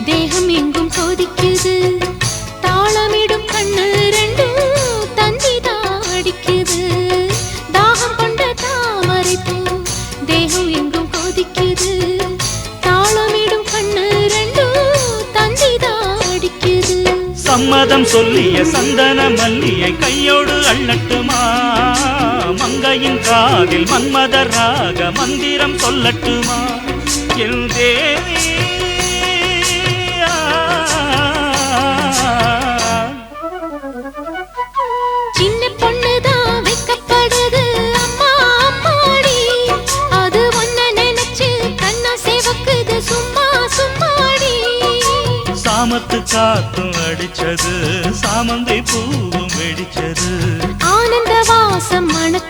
தேகம் எங்கும் கொதிக்குது தாளமிடும் கண்ணு ரெண்டும் தந்திதான் அடிக்குது தாகம் கொண்ட தாமரை பூ தேகம் எங்கும் கொதிக்குது தாளமிடும் கண்ணு ரெண்டும் தந்திதான் அடிக்குது சம்மதம் சொல்லிய சந்தன மல்லியை கையோடு அள்ளட்டுமா மங்கையின் காதில் மன்மத ராக மந்திரம் சொல்லட்டுமா என் தேவி சின்ன பொண்ணுதான் வைக்கப்படுது அம்மா அம்மாடி அது ஒன்ன நினைச்சு கண்ணா சேவக்குது சும்மா சும்மாடி சாமத்து காத்தும் அடிச்சது சாமந்தை பூவும் வெடிச்சது ஆனந்த வாசம் மணக்க